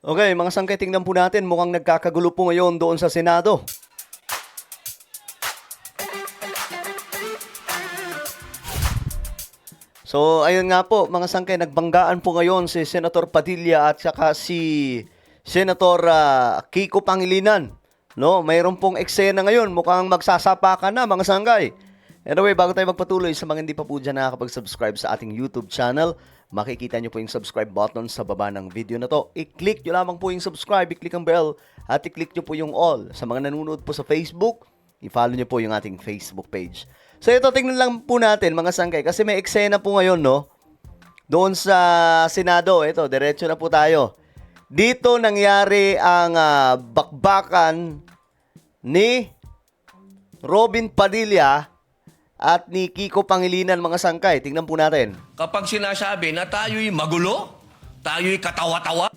Okay, mga sangkay, tingnan po natin. Mukhang nagkakagulo po ngayon doon sa Senado. So, ayun nga po, mga sangkay, nagbanggaan po ngayon si Senator Padilla at saka si Senator Kiko Pangilinan. No, mayroon pong eksena ngayon, mukhang magsasapakan na, mga sangkay. Anyway, bago tayo magpatuloy, sa mga hindi pa po dyan nakakapag-subscribe sa ating YouTube channel, makikita nyo po yung subscribe button sa baba ng video na to. I-click nyo lamang po yung subscribe, i-click ang bell, at i-click nyo po yung all. Sa mga nanonood po sa Facebook, i-follow nyo po yung ating Facebook page. So ito, tingnan lang po natin, mga sangkay, kasi may eksena po ngayon, no? Doon sa Senado, ito, diretso na po tayo. Dito nangyari ang bakbakan ni Robin Padilla at ni Kiko Pangilinan, mga sangkay. Tingnan po natin. Kapag sinasabi na tayo'y magulo, tayo'y katawa-tawa,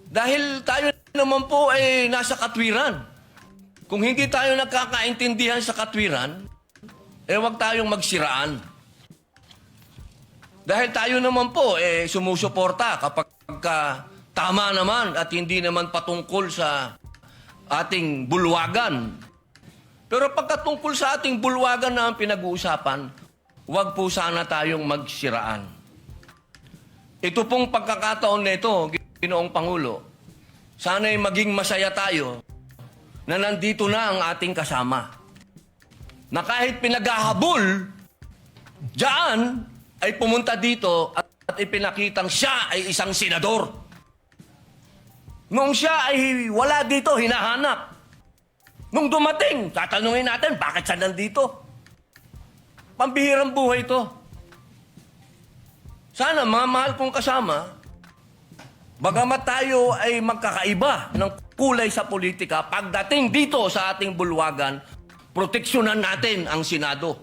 dahil tayo naman po ay nasa katwiran. Kung hindi tayo nagkakaintindihan sa katwiran, wag tayong magsiraan. Dahil tayo naman po sumusuporta kapag tama naman at hindi naman patungkol sa ating bulwagan. Pero pagkatungkol sa ating bulwagan na ang pinag-uusapan, huwag po sana tayong magsiraan. Ito pong pagkakataon nito, Ginoong Pangulo, sana'y maging masaya tayo na nandito na ang ating kasama. Na kahit pinaghahabol, diyan ay pumunta dito at ipinakitang siya ay isang senador. Noong siya ay wala dito, hinahanap. Nung dumating, tatanungin natin, bakit siya nandito? Pambihirang buhay ito. Sana, mga mahal kong kasama, bagamat tayo ay magkakaiba ng kulay sa politika, pagdating dito sa ating bulwagan, proteksyonan natin ang Senado.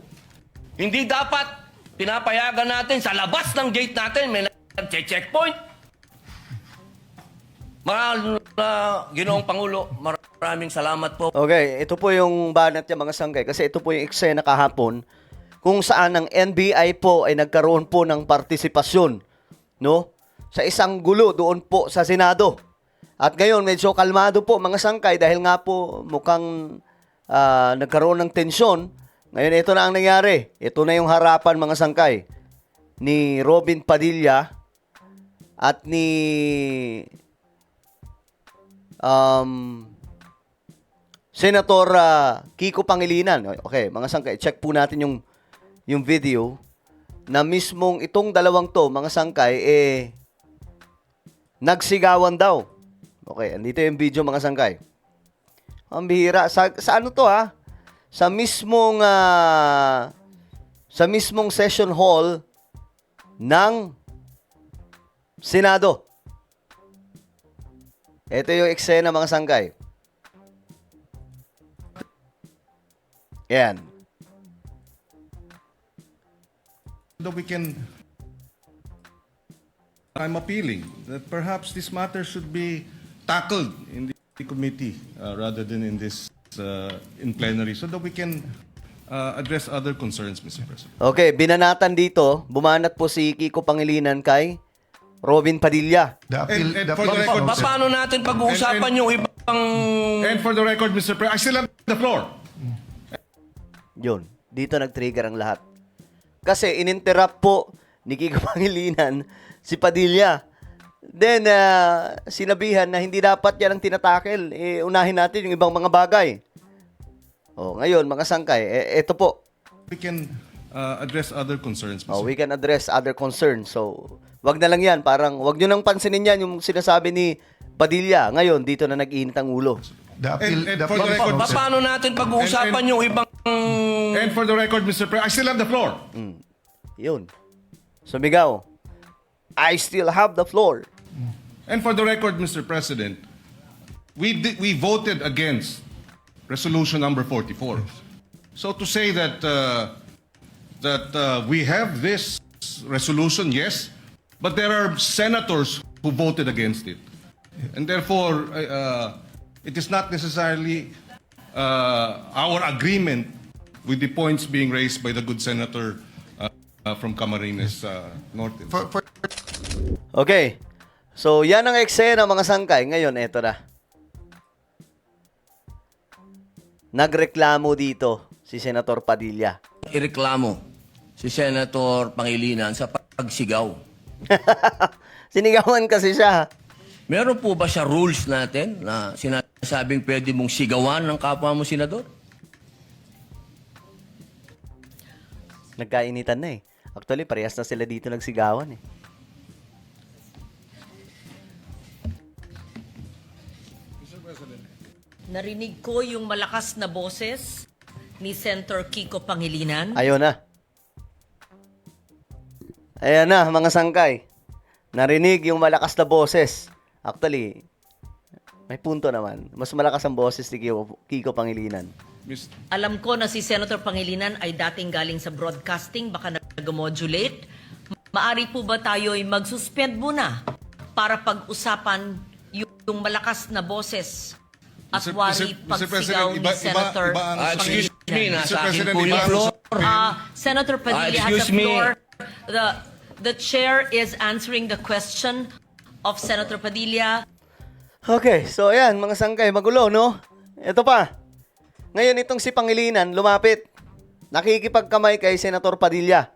Hindi dapat pinapayagan natin sa labas ng gate natin, may nag-checkpoint. Mahal na Ginoong Pangulo, maraming salamat po. Okay, ito po yung banat niya, mga sangkay, kasi ito po yung eksena kahapon kung saan ang NBI po ay nagkaroon po ng partisipasyon, no? Sa isang gulo doon po sa Senado. At ngayon, medyo kalmado po, mga sangkay, dahil nga po mukhang nagkaroon ng tensyon. Ngayon, ito na ang nangyari. Ito na yung harapan, mga sangkay, ni Robin Padilla at ni Senator Kiko Pangilinan. Okay, mga sangkay, check po natin yung video na mismong itong dalawang to, mga sangkay, nagsigawan daw. Okay, andito yung video, mga sangkay. Ang bihira. Sa ano to, ha? Sa mismong session hall ng Senado. Ito yung eksena, mga sangkay. Yan. That we can, I'm appealing that perhaps this matter should be tackled in the committee rather than in this in plenary so that we can address other concerns, Mr. President. Okay, binanatan dito, bumanat po si Kiko Pangilinan kay Robin Padilla. And for the record, Paano natin pag-uusapan yung ibang... and for the record, Mr. President, I still have the floor. Yun, dito nag-trigger ang lahat. Kasi ininterrupt po ni Kiko Pangilinan si Padilla. Then, sinabihan na hindi dapat yan ang tinatakel. Unahin natin yung ibang mga bagay. O, ngayon, mga sangkay, ito po. We can address other concerns, Mr. We can address other concerns. So, wag na lang yan. Parang, wag nyo nang pansinin yan yung sinasabi ni Padilla. Ngayon, dito na nag-iinit ang ulo. And for the record, Mr. Paano natin pag-uusapan yung ibang... And for the record, Mr. President, I still have the floor. Yun. Sumigaw. I still have the floor. And for the record, Mr. President, we voted against resolution number 44. So to say that we have this resolution, yes, but there are senators who voted against it, and therefore it is not necessarily our agreement with the points being raised by the good senator from Camarines Norte. Okay. So, yan ang eksena mga sangkay. Ngayon, eto na. Nagreklamo dito si Senator Padilla. Ireklamo si Senator Pangilinan sa pagsigaw. Sinigawan kasi siya. Meron po ba sa rules natin na sinasabing pwede mong sigawan ng kapwa mo senador? Nagkainitan na eh. Actually, parehas na sila dito nagsigawan eh. Narinig ko yung malakas na boses ni Senator Kiko Pangilinan. Ayun na. Ayan na, mga sangkay. Narinig yung malakas na boses. Actually, may punto naman. Mas malakas ang boses ni Kiko Pangilinan. Mis- Alam ko na si Senator Pangilinan ay dating galing sa broadcasting, baka nag-modulate. Maari po ba tayo ay mag-suspend muna para pag-usapan yung malakas na boses at wari pagsigaw ni Senator Excuse me, Pangilinan? nasa Mr. akin President, po yung iba- floor. Senator Padilla has excuse the me. floor. The chair is answering the question of Senator Padilla. Okay, so ayan, mga sangkay, magulo, no? Ito pa. Ngayon, itong si Pangilinan, lumapit. Nakikipagkamay kay Senator Padilla.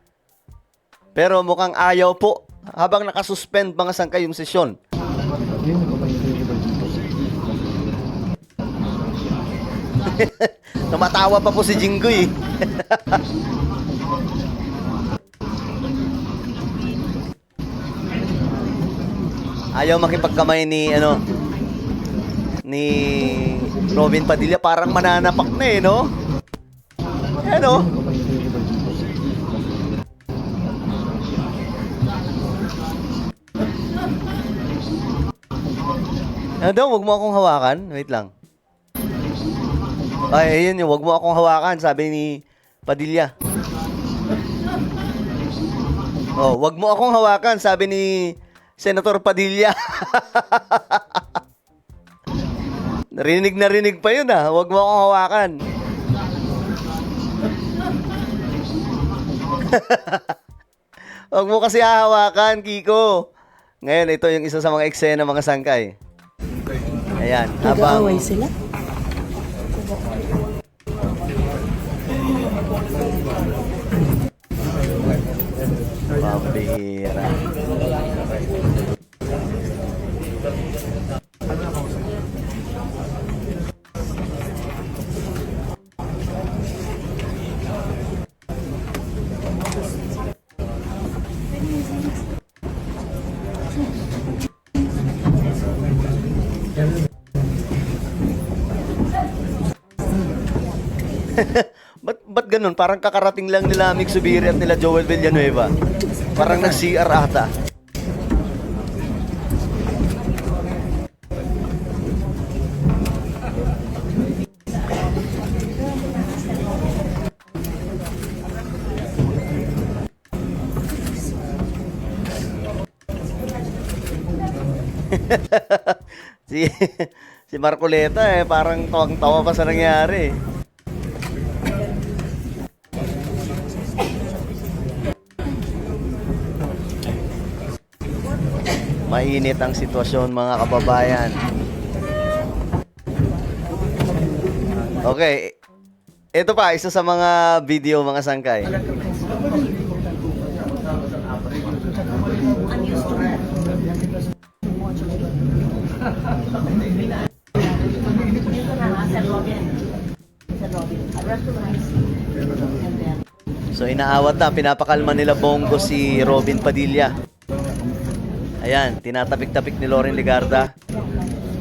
Pero mukhang ayaw po habang nakasuspend mga sangkay yung sesyon. Tumatawa pa po si Jinggoy. Ayaw makipagkamay ni ni Robin Padilla, parang mananapak na eh, no? Ano? Ano daw, wag mo akong hawakan. Wait lang. Ay, ayun yung, wag mo akong hawakan, sabi ni Padilla. Oh, wag mo akong hawakan, sabi ni Senator Padilla. Narinig pa yun ah. Wag mo akong hawakan. Wag mo kasi hahawakan, Kiko. Ngayon, ito yung isa sa mga eksena mga sangkay. Ayan. Nag-aaway sila? Pambihira. Ba't ganun? Parang kakarating lang nila Mick Subiri at nila Joel Villanueva. Parang nag-CR ata. si si Marcoleta parang tawang-tawa pa sa nangyari. Mainit ang sitwasyon mga kababayan. Okay. Ito pa, isa sa mga video mga sangkay. So inaawat na, pinapakalma nila Bongo si Robin Padilla. Ayan, tinatapik-tapik ni Loren Legarda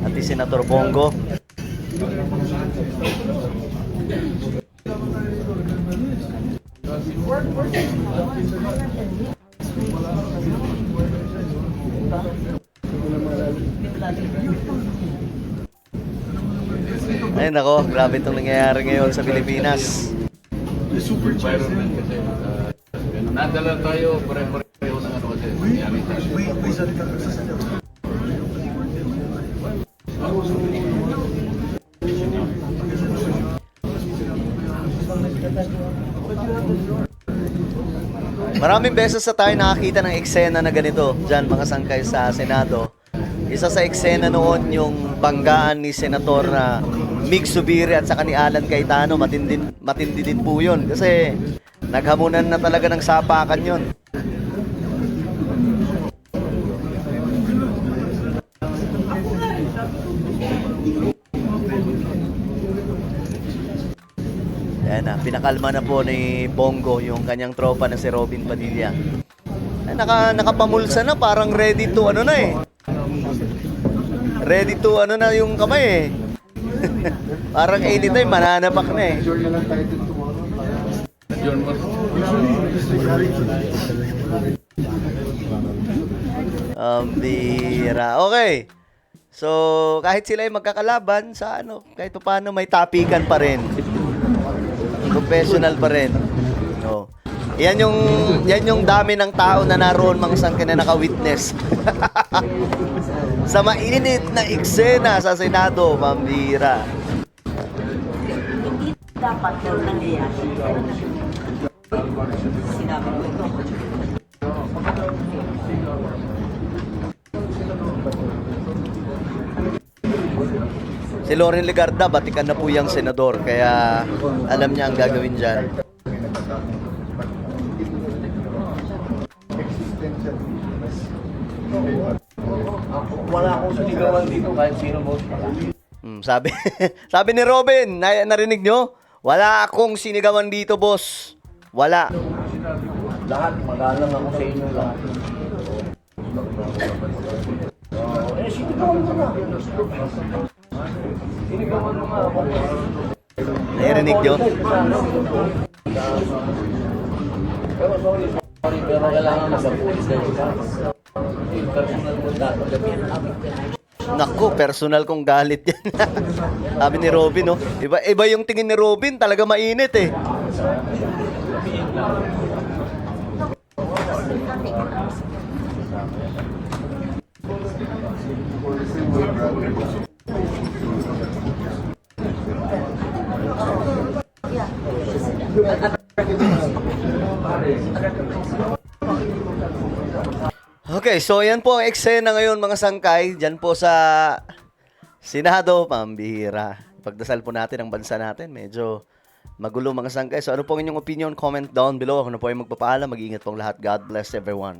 at si Senator Bongo. Ay nako, grabe itong nangyayari ngayon sa Pilipinas. Environment kasi nadala tayo pare-pareho ng ano kasi nangyari tayo. Maraming beses na tayo nakakita ng eksena na ganito dyan mga sangkay sa Senado. isa sa eksena noon yung banggaan ni Senator Mig Zubiri at saka ni Alan Cayetano. Matindi din po yun kasi naghamunan na talaga ng sapakan yun. Yan na, pinakalma na po ni Bongo yung kanyang tropa na si Robin Padilla. Ay, nakapamulsa na, parang ready to ano na eh. Ready to ano na yung kamay eh. Parang anytime mananapak na eh. John Mar. Bira. Okay. So, kahit sila ay magkakalaban sa ano, kahit paano may tapikan pa rin. Professional pa rin. No. Yan yung dami ng tao na naroon mga sangkay na naka-witness. Sa mainit na eksena sa Senado, pambira. Hindi dapat daw nangyayari. Sinabi ko ito. Si Loren Legarda, batikan na po yung senador, kaya alam niya ang gagawin dyan. Wala akong sinigawan dito kahit sino mo. Sabi, sabi ni Robin, narinig nyo? Wala akong sinigawan dito, boss. Wala. Lahat, magalang ako sa inyo lahat. Sinigawan mo na. Sinigawan mo nga ako. Narinig nyo? Pero sorry, pero kailangan mag-pulis kayo sa personal mo dapat. Naku, personal kong galit yan. Sabi ni Robin, no? Iba yung tingin ni Robin, talaga mainit eh. Okay, so yan po ang eksena ngayon mga sangkay. Diyan po sa Senado, pambihira. Pagdasal po natin ang bansa natin. Medyo magulo mga sangkay. So ano po ang inyong opinion? Comment down below. Ako na po ay magpapaalam. Mag-iingat pong lahat. God bless everyone.